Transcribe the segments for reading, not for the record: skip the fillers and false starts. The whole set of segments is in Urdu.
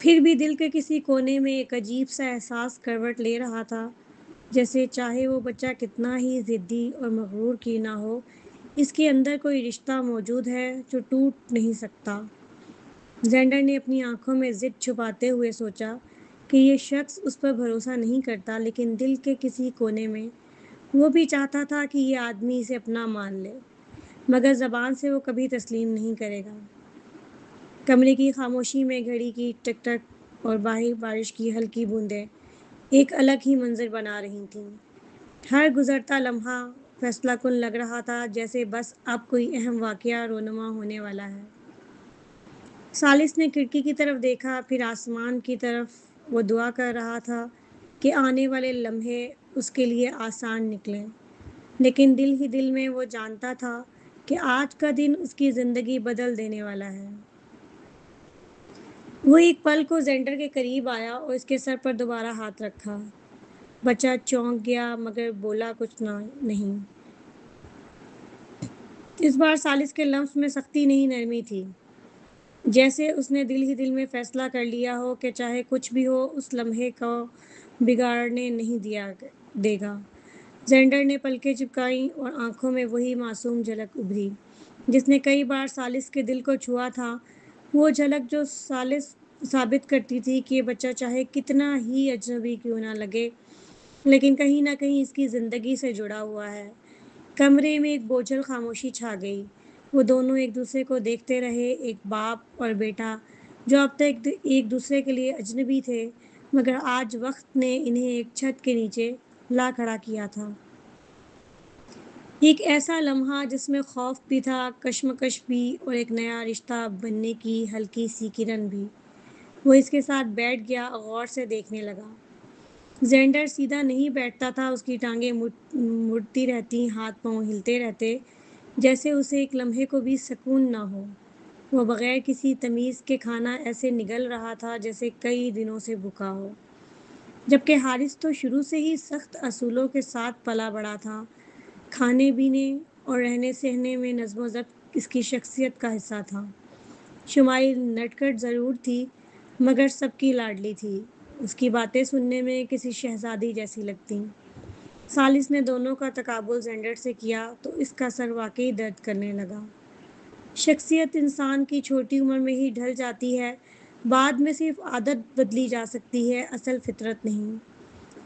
پھر بھی دل کے کسی کونے میں ایک عجیب سا احساس کروٹ لے رہا تھا، جیسے چاہے وہ بچہ کتنا ہی ضدی اور مغرور کی نہ ہو، اس کے اندر کوئی رشتہ موجود ہے جو ٹوٹ نہیں سکتا۔ زینڈر نے اپنی آنکھوں میں ضد چھپاتے ہوئے سوچا کہ یہ شخص اس پر بھروسہ نہیں کرتا، لیکن دل کے کسی کونے میں وہ بھی چاہتا تھا کہ یہ آدمی اسے اپنا مان لے، مگر زبان سے وہ کبھی تسلیم نہیں کرے گا۔ کمرے کی خاموشی میں گھڑی کی ٹک ٹک اور باہر بارش کی ہلکی بوندیں ایک الگ ہی منظر بنا رہی تھیں۔ ہر گزرتا لمحہ فیصلہ کن لگ رہا تھا، جیسے بس اب کوئی اہم واقعہ رونما ہونے والا ہے۔ ثالث نے کھڑکی کی طرف دیکھا، پھر آسمان کی طرف۔ وہ دعا کر رہا تھا کہ آنے والے لمحے اس کے لیے آسان نکلیں، لیکن دل ہی دل میں وہ جانتا تھا کہ آج کا دن اس کی زندگی بدل دینے والا ہے۔ وہ ایک پل کو زینڈر کے قریب آیا اور اس کے سر پر دوبارہ ہاتھ رکھا۔ بچہ چونک گیا مگر بولا کچھ نہیں۔ اس بار ثالث کے لمس میں سختی نہیں، نرمی تھی، جیسے اس نے دل ہی دل میں فیصلہ کر لیا ہو کہ چاہے کچھ بھی ہو اس لمحے کو بگاڑنے نہیں دے گا۔ زینڈر نے پلکیں چپکائیں اور آنکھوں میں وہی معصوم جھلک ابھری جس نے کئی بار ثالث کے دل کو چھوا تھا، وہ جھلک جو ثالث ثابت کرتی تھی کہ یہ بچہ چاہے کتنا ہی اجنبی کیوں نہ لگے، لیکن کہیں نہ کہیں اس کی زندگی سے جڑا ہوا ہے۔ کمرے میں ایک بوجھل خاموشی چھا گئی۔ وہ دونوں ایک دوسرے کو دیکھتے رہے، ایک باپ اور بیٹا جو اب تک ایک دوسرے کے لیے اجنبی تھے، مگر آج وقت نے انہیں ایک چھت کے نیچے لا کھڑا کیا تھا۔ ایک ایسا لمحہ جس میں خوف بھی تھا، کشمکش بھی، اور ایک نیا رشتہ بننے کی ہلکی سی کرن بھی۔ وہ اس کے ساتھ بیٹھ گیا اور غور سے دیکھنے لگا۔ زینڈر سیدھا نہیں بیٹھتا تھا، اس کی ٹانگیں مڑتی رہتی، ہاتھ پاؤں ہلتے رہتے، جیسے اسے ایک لمحے کو بھی سکون نہ ہو۔ وہ بغیر کسی تمیز کے کھانا ایسے نگل رہا تھا جیسے کئی دنوں سے بھوکا ہو، جبکہ حارث تو شروع سے ہی سخت اصولوں کے ساتھ پلا بڑھا تھا۔ کھانے پینے اور رہنے سہنے میں نظم و ضبط اس کی شخصیت کا حصہ تھا۔ شمائل نٹکھٹ ضرور تھی، مگر سب کی لاڈلی تھی۔ اس کی باتیں سننے میں کسی شہزادی جیسی لگتیں۔ ثالث نے دونوں کا تقابل زینڈر سے کیا تو اس کا سر واقعی درد کرنے لگا۔ شخصیت انسان کی چھوٹی عمر میں ہی ڈھل جاتی ہے، بعد میں صرف عادت بدلی جا سکتی ہے، اصل فطرت نہیں۔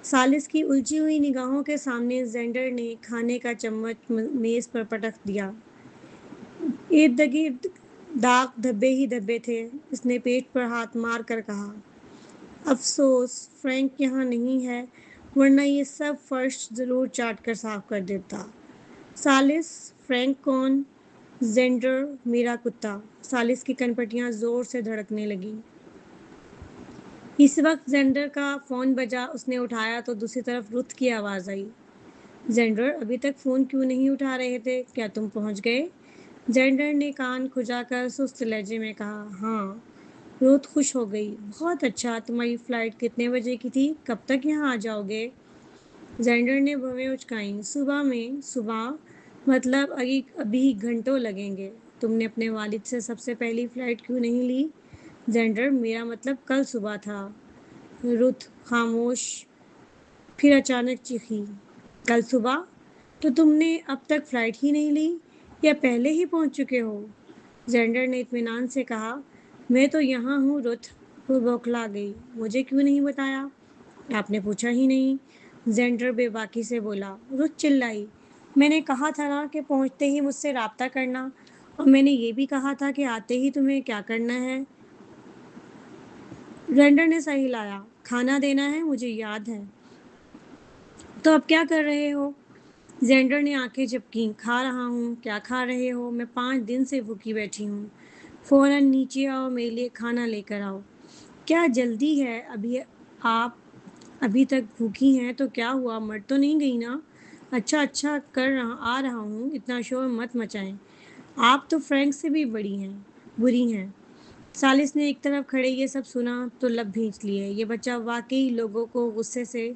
ثالث کی الجھی ہوئی نگاہوں کے سامنے زینڈر نے کھانے کا چمچ میز پر پٹک دیا۔ ارد گرد داغ دھبے ہی دھبے تھے۔ اس نے پیٹ پر ہاتھ مار کر کہا، افسوس فرینک یہاں نہیں ہے، ورنہ یہ سب فرش ضرور چاٹ کر صاف کر دیتا۔ ثالث، فرینک کون؟ زینڈر، میرا کتا۔ ثالث کی کنپٹیاں زور سے دھڑکنے لگیں۔ اس وقت زینڈر کا فون بجا۔ اس نے اٹھایا تو دوسری طرف رت کی آواز آئی، زینڈر ابھی تک فون کیوں نہیں اٹھا رہے تھے؟ کیا تم پہنچ گئے؟ زینڈر نے کان کھجا کر سست لہجے میں کہا، ہاں۔ رت خوش ہو گئی، بہت اچھا، تمہاری فلائٹ کتنے بجے کی تھی؟ کب تک یہاں آ جاؤ گے؟ زینڈر نے بھویں اچکائیں، صبح میں۔ صبح؟ مطلب ابھی گھنٹوں لگیں گے۔ تم نے اپنے والد سے سب سے پہلی فلائٹ کیوں نہیں لی؟ زینڈر، میرا مطلب کل صبح تھا۔ رت خاموش، پھر اچانک چیخی، کل صبح؟ تو تم نے اب تک فلائٹ ہی نہیں لی یا پہلے ہی پہنچ چکے ہو؟ زینڈر نے اطمینان سے کہا، میں تو یہاں ہوں رت۔ وہ بوکھلا گئی، مجھے کیوں نہیں بتایا؟ آپ نے پوچھا ہی نہیں، زینڈر بے باکی سے بولا۔ رت چلائی، میں نے کہا تھا نا کہ پہنچتے ہی مجھ سے رابطہ کرنا، اور میں نے یہ بھی کہا تھا کہ آتے ہی تمہیں کیا کرنا ہے؟ زینڈر نے سر ہلایا، کھانا دینا ہے، مجھے یاد ہے۔ تو اب کیا کر رہے ہو؟ زینڈر نے آنکھیں جھپکیں، کھا رہا ہوں۔ کیا کھا رہے ہو؟ میں 5 دن سے بھوکی بیٹھی ہوں۔ فوراً نیچے آؤ، میرے لیے کھانا لے کر آؤ۔ کیا جلدی ہے؟ آپ ابھی تک بھوکی ہیں تو کیا ہوا، مر تو نہیں گئی نا؟ اچھا اچھا آ رہا ہوں، اتنا شور مت مچائیں، آپ تو فرینک سے بھی بری ہیں۔ ثالث نے ایک طرف کھڑے یہ سب سنا تو لب بھینچ لیے۔ یہ بچہ واقعی لوگوں کو غصے سے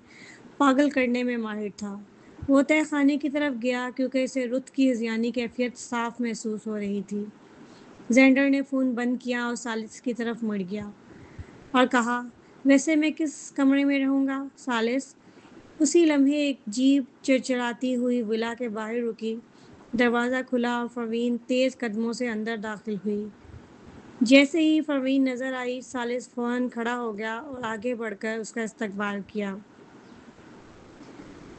پاگل کرنے میں ماہر تھا۔ وہ تہہ خانے کی طرف گیا کیونکہ اسے رت کی ہذیانی کیفیت صاف محسوس ہو رہی تھی۔ زینڈر نے فون بند کیا اور ثالث کی طرف مڑ گیا، اور کہا، ویسے میں کس کمرے میں رہوں گا سالس؟ اسی لمحے ایک جیپ چرچراتی ہوئی ولا کے باہر رکی۔ دروازہ کھلا اور پروین تیز قدموں سے اندر داخل ہوئی۔ جیسے ہی پروین نظر آئی، سالس فوراً کھڑا ہو گیا اور آگے بڑھ کر اس کا استقبال کیا۔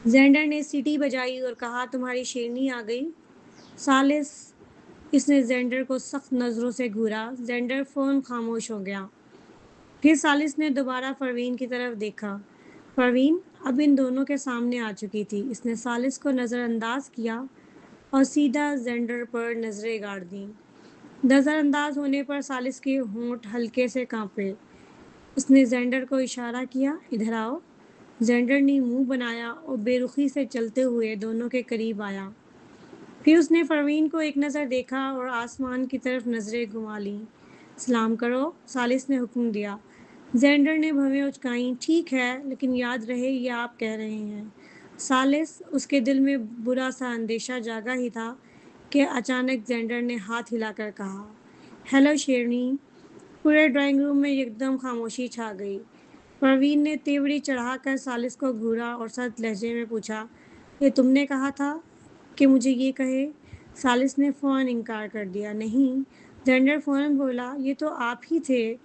زینڈر نے سیٹی بجائی اور کہا، تمہاری شیرنی آ گئی سالس؟ اس نے زینڈر کو سخت نظروں سے گھورا۔ زینڈر فوراً خاموش ہو گیا۔ پھر سالس نے دوبارہ پروین کی طرف دیکھا۔ پروین اب ان دونوں کے سامنے آ چکی تھی۔ اس نے سالس کو نظر انداز کیا اور سیدھا زینڈر پر نظریں گاڑ دیں۔ نظر انداز ہونے پر سالس کے ہونٹ ہلکے سے کانپے۔ اس نے زینڈر کو اشارہ کیا، ادھر آؤ۔ زینڈر نے منہ بنایا اور بے رخی سے چلتے ہوئے دونوں کے قریب آیا۔ پھر اس نے پروین کو ایک نظر دیکھا اور آسمان کی طرف نظریں گھما لیں۔ سلام کرو سالس نے حکم دیا۔ زینڈر نے بھویں اچکائیں۔ ٹھیک ہے، لیکن یاد رہے یہ آپ کہہ رہے ہیں سالس۔ اس کے دل میں برا سا اندیشہ جاگا ہی تھا کہ اچانک زینڈر نے ہاتھ ہلا کر کہا، ہیلو شیرنی۔ پورے ڈرائنگ روم میں یکدم خاموشی چھا گئی۔ پروین نے تیوری چڑھا کر سالس کو گھورا اور سرد لہجے میں پوچھا، یہ تم نے کہا تھا کہ مجھے یہ کہے؟ سالس نے فوراً انکار کر دیا۔ نہیں۔ زینڈر فوراً بولا، یہ تو آپ ہی تھے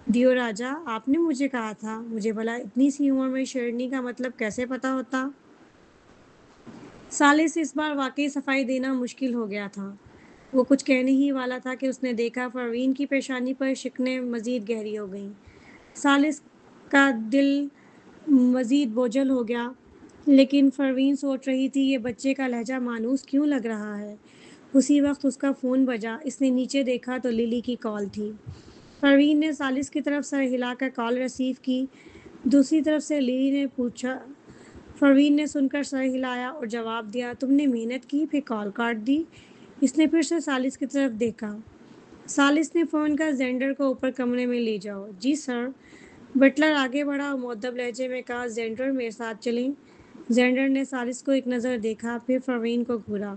دیو راجا، آپ نے مجھے کہا تھا۔ مجھے بھلا اتنی سی عمر میں شیرنی کا مطلب کیسے پتا ہوتا؟ سالس اس بار واقعی صفائی دینا مشکل ہو گیا تھا۔ وہ کچھ کہنے ہی والا تھا کہ اس نے دیکھا پروین کی پیشانی پر شکنیں مزید گہری ہو گئیں۔ سالس کا دل مزید بوجھل ہو گیا، لیکن پروین سوچ رہی تھی یہ بچے کا لہجہ مانوس کیوں لگ رہا ہے۔ اسی وقت اس کا فون بجا۔ اس نے نیچے دیکھا تو للی کی کال تھی۔ پروین نے سالس کی طرف سر ہلا کر کال ریسیو کی۔ دوسری طرف سے للی نے پوچھا۔ پروین نے سن کر سر ہلایا اور جواب دیا، تم نے محنت کی پھر کال کاٹ دی۔ اس نے پھر سے سالس کی طرف دیکھا۔ سالس نے فون کر زینڈر کو اوپر کمرے میں لے جاؤ۔ جی سر۔ بٹلر آگے بڑھا اور مؤدب لہجے میں کہا، زینڈر میرے ساتھ چلیں۔ زینڈر نے سالس کو ایک نظر دیکھا، پھر پروین کو گھورا۔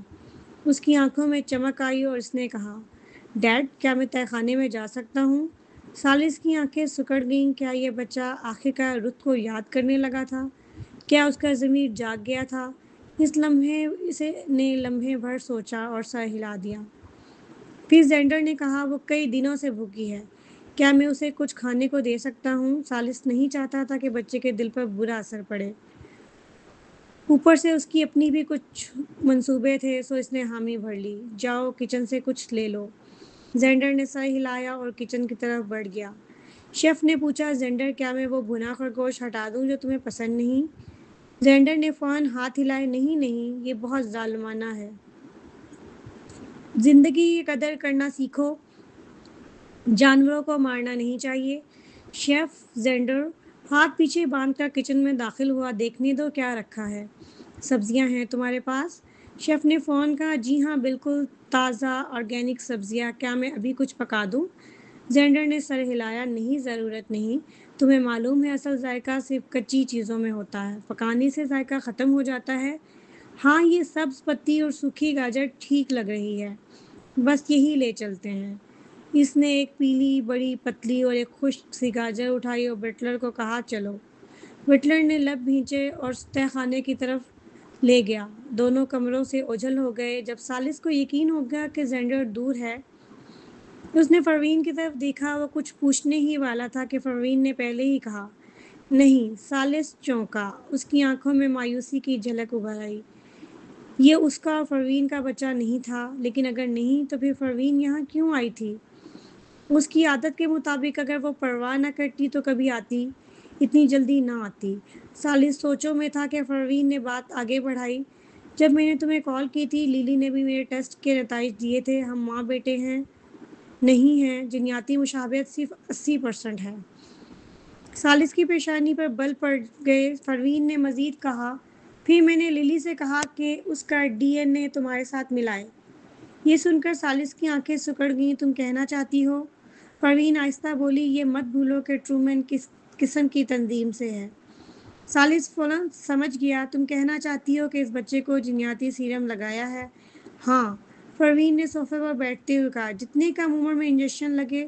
اس کی آنکھوں میں چمک آئی اور اس نے کہا، ڈیڈ کیا میں تہہ خانے میں جا سکتا ہوں؟ سالس کی آنکھیں سکڑ گئیں۔ کیا یہ بچہ آخرکار رت کو یاد کرنے لگا تھا؟ کیا اس کا ضمیر جاگ گیا تھا؟ اس نے لمحے بھر سوچا اور سر ہلا دیا۔ پھر زینڈر نے کہا، وہ کئی دنوں سے بھوکی ہے، کیا میں اسے کچھ کھانے کو دے سکتا ہوں؟ سالس نہیں چاہتا تھا کہ بچے کے دل پر برا اثر پڑے۔ اوپر سے اس کی اپنی بھی کچھ منصوبے تھے، سو اس نے حامی بھر لی۔ جاؤ کچن سے کچھ لے لو۔ زینڈر نے سر ہلایا اور کچن کی طرف بڑھ گیا۔ شیف نے پوچھا، زینڈر کیا میں وہ بھنا خرگوش ہٹا دوں جو تمہیں پسند نہیں؟ زینڈر نے فوراً ہاتھ ہلائے، نہیں نہیں، یہ بہت ظالمانہ ہے۔ زندگی کی قدر کرنا سیکھو، جانوروں کو مارنا نہیں چاہیے۔ شیف زینڈر ہاتھ پیچھے باندھ کر کچن میں داخل ہوا، دیکھنے دو کیا رکھا ہے۔ سبزیاں ہیں تمہارے پاس؟ شیف نے فوراً کہا، جی ہاں بالکل تازہ آرگینک سبزیاں، کیا میں ابھی کچھ پکا دوں؟ زینڈر نے سر ہلایا، نہیں ضرورت نہیں، تمہیں معلوم ہے اصل ذائقہ صرف کچی چیزوں میں ہوتا ہے، پکانے سے ذائقہ ختم ہو جاتا ہے۔ ہاں یہ سبز پتی اور سوکھی گاجر ٹھیک لگ رہی ہے، بس یہی لے چلتے ہیں۔ اس نے ایک پیلی بڑی پتلی اور ایک خشک سی گاجر اٹھائی اور بٹلر کو کہا، چلو۔ بٹلر نے لب بھینچے اور تہہ خانے کی طرف لے گیا۔ دونوں کمروں سے اوجھل ہو گئے۔ جب سالس کو یقین ہو گیا کہ زینڈر دور ہے، اس نے پروین کی طرف دیکھا۔ وہ کچھ پوچھنے ہی والا تھا کہ پروین نے پہلے ہی کہا، نہیں۔ سالس چونکا۔ اس کی آنکھوں میں مایوسی کی جھلک ابھر آئی۔ یہ اس کا اور پروین کا بچہ نہیں تھا، لیکن اگر نہیں تو پھر پروین یہاں کیوں آئی تھی؟ اس کی عادت کے مطابق اگر وہ پرواہ نہ کرتی تو کبھی آتی، اتنی جلدی نہ آتی۔ سالس سوچوں میں تھا کہ پروین نے بات آگے بڑھائی، جب میں نے تمہیں کال کی تھی لیلی نے بھی میرے ٹیسٹ کے نتائج دیے تھے، ہم ماں بیٹے ہیں نہیں ہیں، جنیاتی مشابہت صرف 80% ہے۔ سالس کی پیشانی پر بل پڑ گئے۔ پروین نے مزید کہا، پھر میں نے للی سے کہا کہ اس کا DNA تمہارے ساتھ ملائے۔ یہ سن کر سالس کی آنکھیں سکڑ گئیں، تم کہنا چاہتی ہو؟ پروین آہستہ بولی، یہ مت بھولو کہ ٹرومین کس قسم کی تنظیم سے ہے۔ سالس فوراً سمجھ گیا، تم کہنا چاہتی ہو کہ اس بچے کو جنیاتی سیرم لگایا ہے؟ ہاں، پروین نے صوفے پر بیٹھتے ہوئے کہا، جتنے کم عمر میں انجیکشن لگے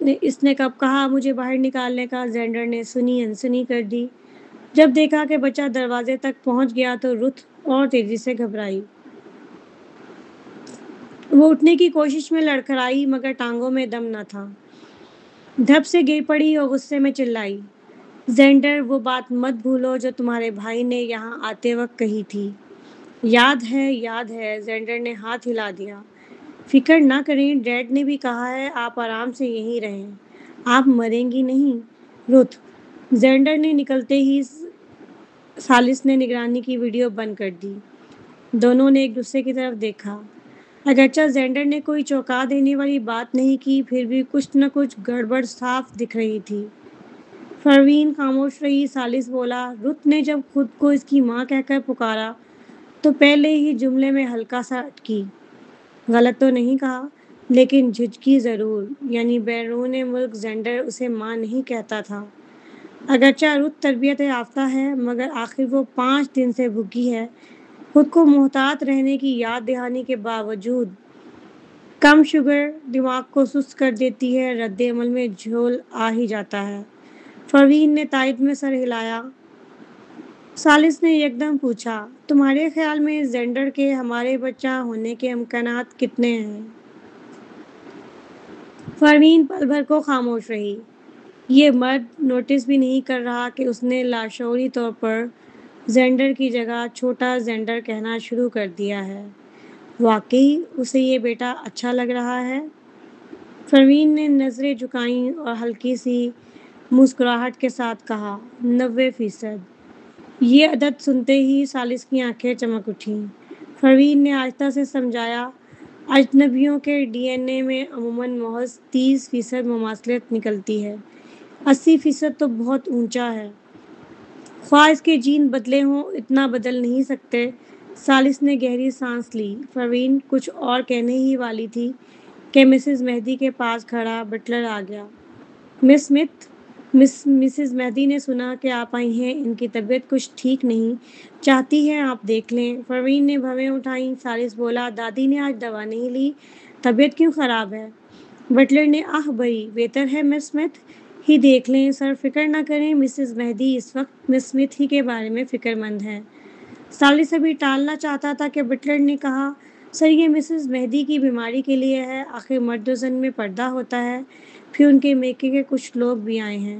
اس نے کب کہا مجھے باہر نکالنے کا؟ زینڈر نے سنی انسنی کر دی۔ جب دیکھا کہ بچہ دروازے تک پہنچ گیا تو رُت اور تیزی سے گھبرائی۔ وہ اٹھنے کی کوشش میں لڑکھڑائی مگر ٹانگوں میں دم نہ تھا۔ دھپ سے گر پڑی اور غصے میں چلائی، زینڈر وہ بات مت بھولو جو تمہارے بھائی نے یہاں آتے وقت کہی تھی۔ یاد ہے، زینڈر نے ہاتھ ہلا دیا۔ فکر نہ کریں، ڈیڈ نے بھی کہا ہے آپ آرام سے یہیں رہیں، آپ مریں گی نہیں۔ رُت، زینڈر نے نکلتے ہی ثالث نے نگرانی کی ویڈیو بند کر دی۔ دونوں نے ایک دوسرے کی طرف دیکھا۔ اگرچہ زینڈر نے کوئی چونکا دینے والی بات نہیں کی، پھر بھی کچھ نہ کچھ گڑبڑ صاف دکھ رہی تھی۔ پروین خاموش رہی۔ ثالث بولا، رُت نے جب خود کو اس کی ماں کہہ کر پکارا تو پہلے ہی جملے میں ہلکا سا اٹکی۔ غلط تو نہیں کہا، لیکن جھجکی ضرور، یعنی بیرون ملک زینڈر اسے ماں نہیں کہتا تھا۔ اگرچہ رُت تربیت یافتہ ہے، مگر آخر وہ 5 دن سے بھوکی ہے۔ خود کو محتاط رہنے کی یاد دہانی کے باوجود کم شوگر دماغ کو سست کر دیتی ہے، رد عمل میں جھول آ ہی جاتا ہے۔ پروین نے تائید میں سر ہلایا۔ ثالث نے یکدم پوچھا، تمہارے خیال میں زینڈر کے ہمارے بچہ ہونے کے امکانات کتنے ہیں؟ پروین پل بھر کو خاموش رہی۔ یہ مرد نوٹس بھی نہیں کر رہا کہ اس نے لاشعوری طور پر زینڈر کی جگہ چھوٹا زینڈر کہنا شروع کر دیا ہے۔ واقعی اسے یہ بیٹا اچھا لگ رہا ہے؟ پروین نے نظریں جھکائیں اور ہلکی سی مسکراہٹ کے ساتھ کہا، 90%۔ یہ عدد سنتے ہی ثالث کی آنکھیں چمک اٹھیں۔ پروین نے آہستہ سے سمجھایا، اجنبیوں کے ڈی این اے میں عموماً محض 30% مماثلت نکلتی ہے، 80% تو بہت اونچا ہے۔ خواہ اس کے جین بدلے ہوں، اتنا بدل نہیں سکتے۔ ثالث نے گہری سانس لی۔ پروین کچھ اور کہنے ہی والی تھی کہ مسز مہدی کے پاس کھڑا بٹلر آ گیا۔ مس اسمتھ، مسز مہدی نے سنا کہ آپ آئی ہیں، ان کی طبیعت کچھ ٹھیک نہیں، چاہتی ہیں آپ دیکھ لیں۔ پروین نے بھویں اٹھائیں۔ ثالث بولا، دادی نے آج دوا نہیں لی، طبیعت کیوں خراب ہے؟ بٹلر نے آہ بھری، بہتر ہے مس اسمتھ ہی دیکھ لیں۔ سر فکر نہ کریں، مسز مہدی اس وقت مس اسمتھ ہی کے بارے میں فکر مند ہیں۔ ثالث ابھی ٹالنا چاہتا تھا کہ بٹلر نے کہا، سر یہ مسز مہدی کی بیماری کے لیے ہے، آخر مرد و زن میں پردہ ہوتا ہے، پھر ان کے میکے کے کچھ لوگ بھی آئے ہیں۔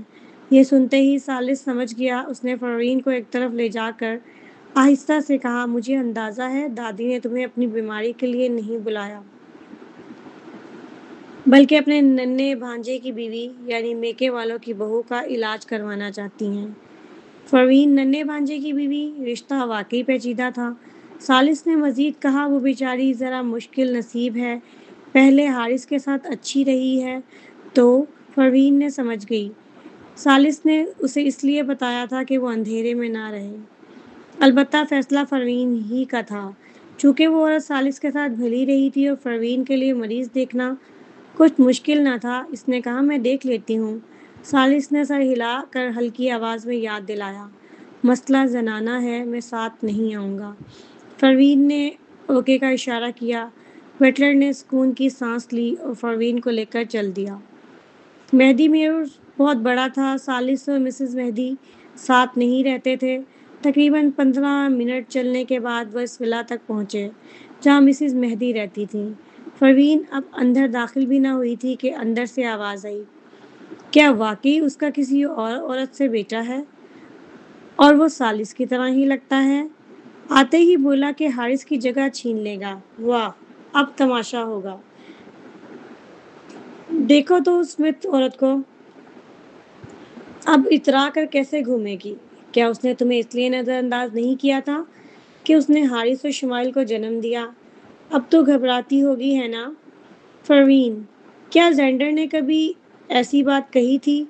یہ سنتے ہی ثالث سمجھ گیا۔ اس نے پروین کو ایک طرف لے جا کر آہستہ سے کہا، مجھے اندازہ ہے دادی نے تمہیں اپنی بیماری کے لیے نہیں بلایا، بلکہ اپنے ننھے بھانجے کی بیوی یعنی میکے والوں کی بہو کا علاج کروانا چاہتی ہیں۔ پروین، ننھے بھانجے کی بیوی؟ رشتہ واقعی پیچیدہ تھا۔ ثالث نے مزید کہا، وہ بیچاری ذرا مشکل نصیب ہے، پہلے حارث کے ساتھ اچھی رہی ہے تو۔ پروین نے سمجھ گئی، ثالث نے اسے اس لیے بتایا تھا کہ وہ اندھیرے میں نہ رہے۔ البتہ فیصلہ پروین ہی کا تھا، چونکہ وہ عورت ثالث کے ساتھ بھلی رہی تھی اور پروین کے لیے مریض دیکھنا کچھ مشکل نہ تھا۔ اس نے کہا، میں دیکھ لیتی ہوں۔ ثالث نے سر ہلا کر ہلکی آواز میں یاد دلایا، مسئلہ زنانہ ہے، میں ساتھ نہیں آؤں گا۔ پروین نے اوکے کا اشارہ کیا۔ بٹلر نے سکون کی سانس لی اور پروین کو لے کر چل دیا۔ مہدی میئر بہت بڑا تھا۔ ثالث اور مسز مہدی ساتھ نہیں رہتے تھے۔ تقریباً 15 منٹ چلنے کے بعد وہ اس ولا تک پہنچے جہاں مسز مہدی رہتی تھیں۔ پروین اب اندر داخل بھی نہ ہوئی تھی کہ اندر سے آواز آئی، کیا واقعی اس کا کسی اور عورت سے بیٹا ہے؟ اور وہ ثالث کی طرح ہی لگتا ہے۔ آتے ہی بولا کہ حارث کی جگہ چھین لے گا۔ واہ، اب تماشا ہوگا۔ دیکھو تو اس اسمتھ عورت کو، اب اترا کر کیسے گھومے گی۔ کیا اس نے تمہیں اس لیے نظر انداز نہیں کیا تھا کہ اس نے حارث اور شمائل کو جنم دیا؟ اب تو گھبراتی ہوگی ہے نا؟ پروین، کیا زینڈر نے کبھی ایسی بات کہی تھی؟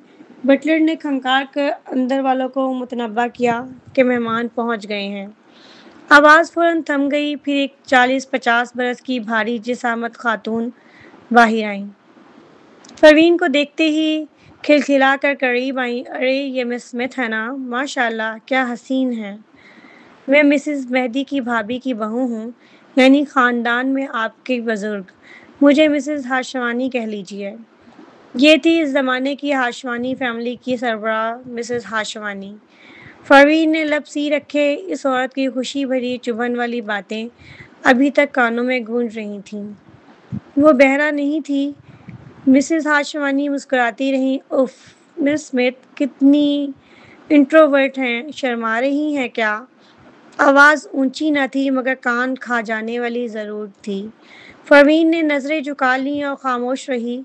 بٹلر نے کھنکار کر اندر والوں کو متنبہ کیا کہ مہمان پہنچ گئے ہیں۔ آواز فوراً تھم گئی۔ پھر ایک 40-50 برس کی بھاری جسامت خاتون باہر آئیں۔ پروین کو دیکھتے ہی کھلکھلا کر قریب آئیں۔ ارے یہ مس اسمتھ ہے نا؟ ماشاء اللہ کیا حسین ہیں۔ میں مسز مہدی کی بھابھی کی بہو ہوں، یعنی خاندان میں آپ کے بزرگ، مجھے مسز ہاشمانی کہہ لیجیے۔ یہ تھی اس زمانے کی ہاشوانی فیملی کی سربراہ مسز ہاشوانی۔ پروین نے لب سی رکھے، اس عورت کی خوشی بھری چبھن والی باتیں ابھی تک کانوں میں گونج رہی تھیں۔ وہ بہرہ نہیں تھی۔ مسز ہاشوانی مسکراتی رہیں۔ اف، مس اسمتھ کتنی انٹروورٹ ہیں، شرما رہی ہیں کیا؟ آواز اونچی نہ تھی مگر کان کھا جانے والی ضرور تھی۔ پروین نے نظریں جھکا لیں اور خاموش رہی۔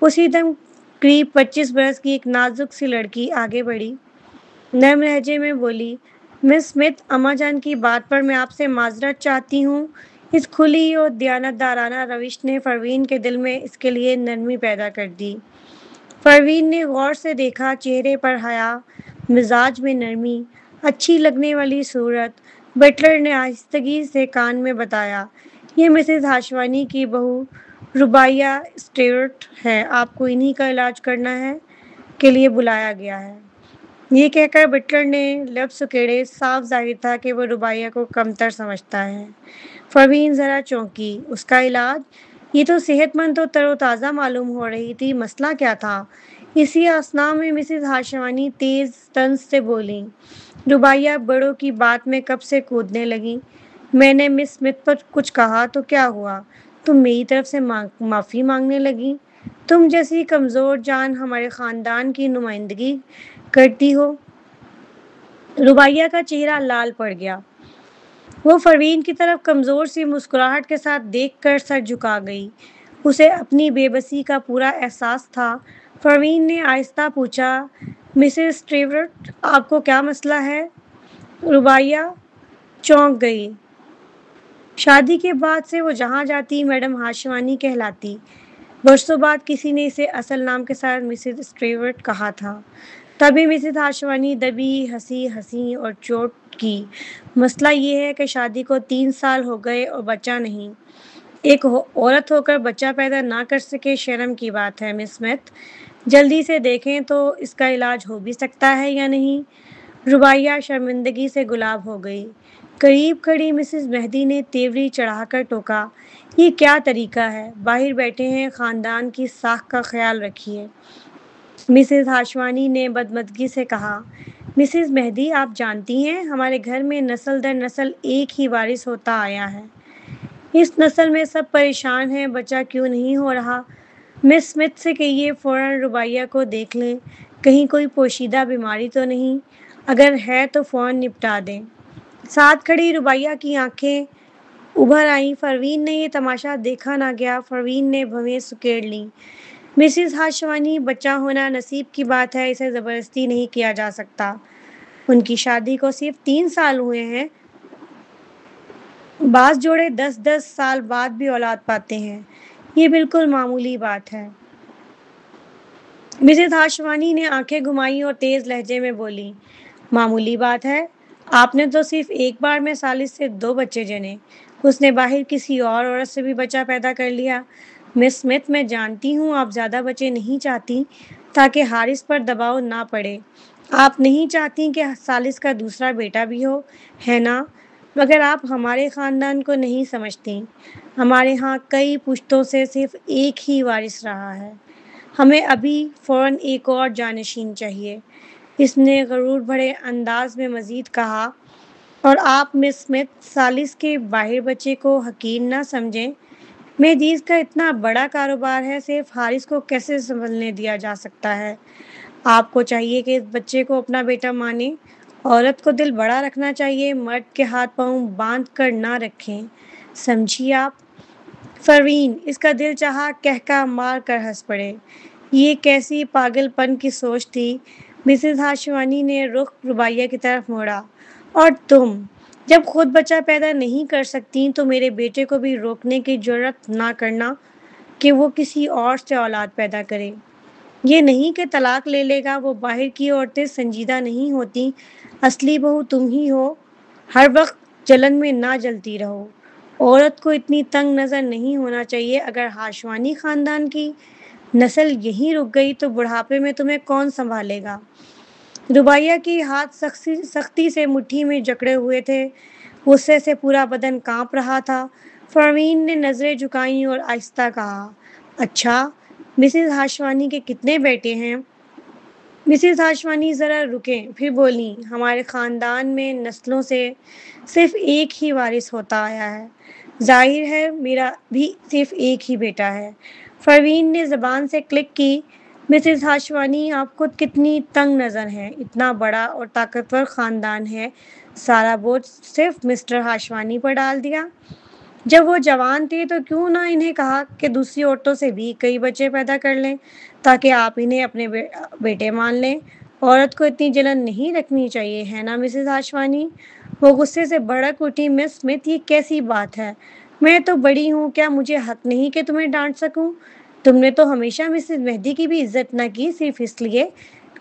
اسی دم قریب 25 برس کی ایک نازک سی لڑکی آگے بڑھی، نرم لہجے میں بولی، مس اسمتھ، اماں جان کی بات پر میں آپ سے معذرت چاہتی ہوں۔ اس کھلی اور دیانتدارانہ روش نے پروین کے دل میں اس کے لیے نرمی پیدا کر دی۔ پروین نے غور سے دیکھا، چہرے پر حیا، مزاج میں نرمی، اچھی لگنے والی صورت۔ بٹلر نے آہستگی سے کان میں بتایا، یہ مسز ہاشوانی کی بہو ربیہ اسٹیورٹ ہے، آپ کو انہی کا علاج کرنا ہے کے لیے بلایا گیا ہے۔ یہ کہہ کر بٹلر نے لب سکیڑے، صاف ظاہر تھا کہ وہ ربیہ کو کمتر سمجھتا ہے۔ پروین ذرا چونکی۔ اس کا علاج؟ یہ تو صحت مند اور تر و تازہ معلوم ہو رہی تھی، مسئلہ کیا تھا؟ اسی اثناء میں مسز ہاشوانی تیز طنز سے بولیں، ربیہ بڑوں کی بات میں کب سے کودنے لگی۔ میں نے مس اسمتھ پر کچھ کہا تو کیا ہوا؟ تم میری طرف سے معافی مانگنے لگی؟ تم جیسی کمزور جان ہمارے خاندان کی نمائندگی کرتی ہو؟ ربیہ کا چہرہ لال پڑ گیا۔ وہ پروین کی طرف کمزور سی مسکراہٹ کے ساتھ دیکھ کر سر جھکا گئی۔ اسے اپنی بے بسی کا پورا احساس تھا۔ پروین نے آہستہ پوچھا، مسز اسٹیورٹ، آپ کو کیا مسئلہ ہے؟ ربیہ چونک گئی۔ شادی کے بعد سے وہ جہاں جاتی میڈم ہاشوانی کہلاتی۔ برسوں بعد کسی نے اسے اصل نام کے ساتھ مسز اسٹیورٹ کہا تھا۔ تبھی مسز ہاشوانی دبی، ہنسی اور چوٹ کی، مسئلہ یہ ہے کہ شادی کو 3 سال ہو گئے اور بچہ نہیں۔ ایک عورت ہو کر بچہ پیدا نہ کر سکے، شرم کی بات ہے مس اسمتھ۔ جلدی سے دیکھیں تو اس کا علاج ہو بھی سکتا ہے یا نہیں؟ ربیہ شرمندگی سے گلاب ہو گئی۔ قریب کھڑی مسز مہدی نے تیوری چڑھا کر ٹوکا، یہ کیا طریقہ ہے؟ باہر بیٹھے ہیں، خاندان کی ساکھ کا خیال رکھیے۔ مسز ہاشوانی نے بدمدگی سے کہا، مسز مہدی، آپ جانتی ہیں ہمارے گھر میں نسل در نسل ایک ہی وارث ہوتا آیا ہے۔ اس نسل میں سب پریشان ہیں، بچہ کیوں نہیں ہو رہا؟ مس اسمتھ سے کہیے فوراً ربیہ کو دیکھ لیں، کہیں کوئی پوشیدہ بیماری تو نہیں، اگر ہے تو فوراً نپٹا دیں۔ ساتھ کھڑی ربیہ کی آنکھیں ابھر آئیں۔ پروین نے یہ تماشا دیکھا نہ گیا۔ پروین نے بھویں سکیڑ لیں۔ مسز ہاشوانی، بچہ ہونا نصیب کی بات ہے، اسے زبردستی نہیں کیا جا سکتا۔ ان کی شادی کو صرف 3 سال ہوئے ہیں، بعض جوڑے 10 سال بعد بھی اولاد پاتے ہیں، یہ بالکل معمولی بات ہے۔ مسز ہاشوانی نے آنکھیں گھمائیں اور تیز لہجے میں بولی، معمولی بات ہے؟ آپ نے تو صرف ایک بار میں ثالث سے 2 بچے جنے، اس نے باہر کسی اور عورت سے بھی بچہ پیدا کر لیا۔ مس اسمتھ، میں جانتی ہوں آپ زیادہ بچے نہیں چاہتی تاکہ حارث پر دباؤ نہ پڑے، آپ نہیں چاہتی کہ ثالث کا دوسرا بیٹا بھی ہو، ہے نا؟ مگر آپ ہمارے خاندان کو نہیں سمجھتی، ہمارے ہاں کئی پشتوں سے صرف ایک ہی وارث رہا ہے، ہمیں ابھی فوراً ایک اور جانشین چاہیے، اس نے غرور بھرے انداز میں مزید کہا، اور آپ مس اسمتھ ثالث کے باہر بچے کو حقیر نہ سمجھیں، مہدیز کا اتنا بڑا کاروبار ہے، صرف حارث کو کیسے سنبھلنے دیا جا سکتا ہے؟ آپ کو چاہیے کہ اس بچے کو اپنا بیٹا مانیں، عورت کو دل بڑا رکھنا چاہیے، مرد کے ہاتھ پاؤں باندھ کر نہ رکھیں، سمجھی آپ؟ پروین، اس کا دل چاہا کہکہ مار کر ہنس پڑے۔ یہ کیسی پاگل پن کی سوچ تھی؟ مسز ہاشوانی نے رخ ربیہ کی طرف موڑا، اور تم جب خود بچہ پیدا نہیں کر سکتی تو میرے بیٹے کو بھی روکنے کی جرأت نہ کرنا کہ وہ کسی اور سے اولاد پیدا کرے۔ یہ نہیں کہ طلاق لے لے گا، وہ باہر کی عورتیں سنجیدہ نہیں ہوتی، اصلی بہو تم ہی ہو، ہر وقت جلن میں نہ جلتی رہو، عورت کو اتنی تنگ نظر نہیں ہونا چاہیے، اگر ہاشوانی خاندان کی نسل یہیں رک گئی تو بڑھاپے میں تمہیں کون سنبھالے گا؟ ربیہ کی ہاتھ سختی سے مٹھی میں جکڑے ہوئے تھے، غصے سے پورا بدن کانپ رہا تھا۔ پروین نے نظریں جھکائیں اور آہستہ کہا، اچھا، مسز ہاشوانی کے کتنے بیٹے ہیں؟ مسز ہاشوانی ذرا رکیں، پھر بولیں، ہمارے خاندان میں نسلوں سے صرف ایک ہی وارث ہوتا آیا ہے۔ ظاہر ہے میرا بھی صرف ایک ہی بیٹا ہے۔ پروین نے زبان سے کلک کی۔ مسز ہاشوانی، آپ خود کتنی تنگ نظر ہیں، اتنا بڑا اور طاقتور خاندان ہے، سارا بوجھ صرف مسٹر ہاشوانی پر ڈال دیا۔ جب وہ جوان تھے تو کیوں نہ انہیں کہا کہ دوسری عورتوں سے بھی کئی بچے پیدا کر لیں تاکہ آپ انہیں اپنے بیٹے مان لیں۔ عورت کو اتنی جلن نہیں رکھنی چاہیے، ہے نا مسز ہاشوانی؟ وہ غصے سے بھڑک اٹھی۔ مس اسمتھ، یہ کیسی بات ہے؟ میں تو بڑی ہوں، کیا مجھے حق نہیں کہ تمہیں ڈانٹ سکوں؟ تم نے تو ہمیشہ مسز مہدی کی بھی عزت نہ کی، صرف اس لیے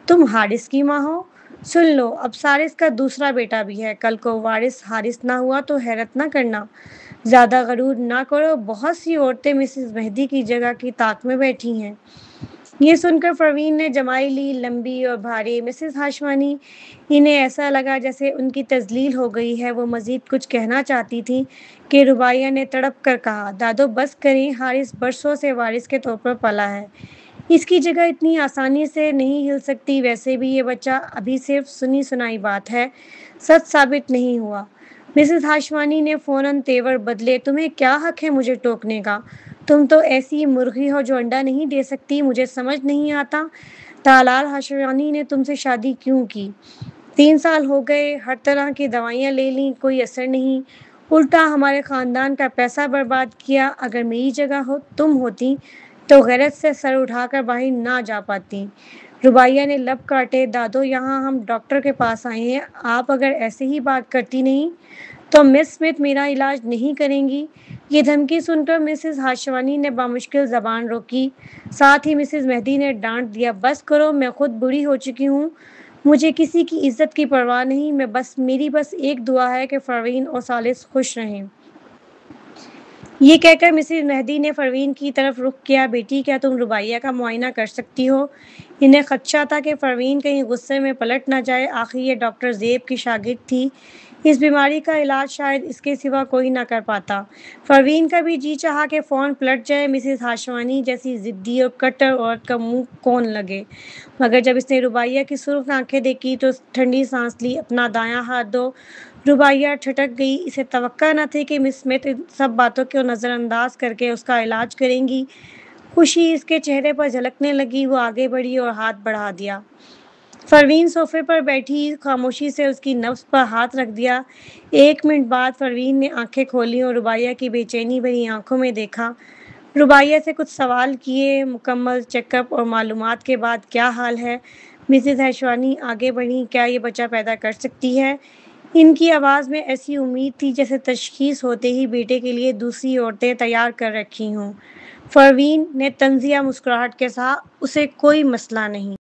تم حارث کی ماں ہو۔ سن لو، اب حارث کا دوسرا بیٹا بھی ہے، کل کو وارث حارث نہ ہوا تو حیرت نہ کرنا۔ زیادہ غرور نہ کرو، بہت سی عورتیں مسز مہدی کی جگہ کی طاق میں بیٹھی ہیں۔ یہ سن کر پروین نے جمائی لی، لمبی اور بھاری۔ مسز ہاشوانی، انہیں ایسا لگا جیسے ان کی تذلیل ہو گئی ہے۔ وہ مزید کچھ کہنا چاہتی تھیں کہ رباعیہ نے تڑپ کر کہا، دادو بس کریں، حارث برسوں سے وارث کے طور پر پلا ہے، اس کی جگہ اتنی آسانی سے نہیں ہل سکتی۔ ویسے بھی یہ بچہ ابھی صرف سنی سنائی بات ہے، سچ ثابت نہیں ہوا۔ مسز ہاشوانی نے فوراً تیور بدلے۔ تمہیں کیا حق ہے مجھے ٹوکنے کا؟ تم تو ایسی مرغی ہو جو انڈا نہیں دے سکتی۔ مجھے سمجھ نہیں آتا طلال ہاشوانی نے تم سے شادی کیوں کی؟ 3 سال ہو گئے، ہر طرح کی دوائیاں لے لیں، کوئی اثر نہیں، الٹا ہمارے خاندان کا پیسہ برباد کیا۔ اگر میری جگہ تم ہوتی تو غیرت سے سر اٹھا کر باہر نہ جا پاتی۔ رباعیہ نے لب کاٹے۔ دادو، یہاں ہم ڈاکٹر کے پاس آئے ہیں، آپ اگر ایسے ہی بات کرتی نہیں تو مس اسمتھ میرا علاج نہیں کریں گی۔ یہ دھمکی سن کر مسز ہاشوانی نے بامشکل زبان روکی، ساتھ ہی مسز مہدی نے ڈانٹ دیا، بس کرو، میں خود بوڑھی ہو چکی ہوں، مجھے کسی کی عزت کی پرواہ نہیں، میری بس ایک دعا ہے کہ پروین اور ثالث خوش رہیں۔ یہ کہہ کر مسز مہدی نے پروین کی طرف رخ کیا، بیٹی کیا تم رباعیہ کا معائنہ کر سکتی ہو؟ انہیں خدشہ تھا کہ پروین کہیں غصے میں پلٹ نہ جائے، آخر یہ ڈاکٹر زیب کی شاگرد تھی، اس بیماری کا علاج شاید اس کے سوا کوئی نہ کر پاتا۔ پروین کا بھی جی چاہا کہ فوراً پلٹ جائے، مسز ہاشوانی جیسی ضدی اور کٹر عورت کا منہ کون لگے، مگر جب اس نے رباعیہ کی سرخ آنکھیں دیکھی تو ٹھنڈی سانس لی۔ اپنا دایاں ہاتھ دو۔ رباعیہ ٹھٹک گئی، اسے توقع نہ تھی کہ مس اسمتھ ان سب باتوں کو نظر انداز کر کے اس کا علاج کریں گی۔ خوشی اس کے چہرے پر جھلکنے لگی، وہ آگے بڑھی اور ہاتھ بڑھا دیا۔ پروین صوفے پر بیٹھی، خاموشی سے اس کی نبض پر ہاتھ رکھ دیا۔ 1 منٹ بعد پروین نے آنکھیں کھولیں اور رباعیہ کی بے چینی بھری آنکھوں میں دیکھا۔ رباعیہ سے کچھ سوال کیے، مکمل چیک اپ اور معلومات کے بعد کیا حال ہے؟ مسز ہاشوانی آگے بڑھیں، کیا یہ بچہ پیدا کر سکتی ہے؟ ان کی آواز میں ایسی امید تھی جیسے تشخیص ہوتے ہی بیٹے کے لیے دوسری عورتیں تیار کر رکھی ہوں۔ پروین نے طنزیہ مسکراہٹ کے کہا، اسے کوئی مسئلہ نہیں۔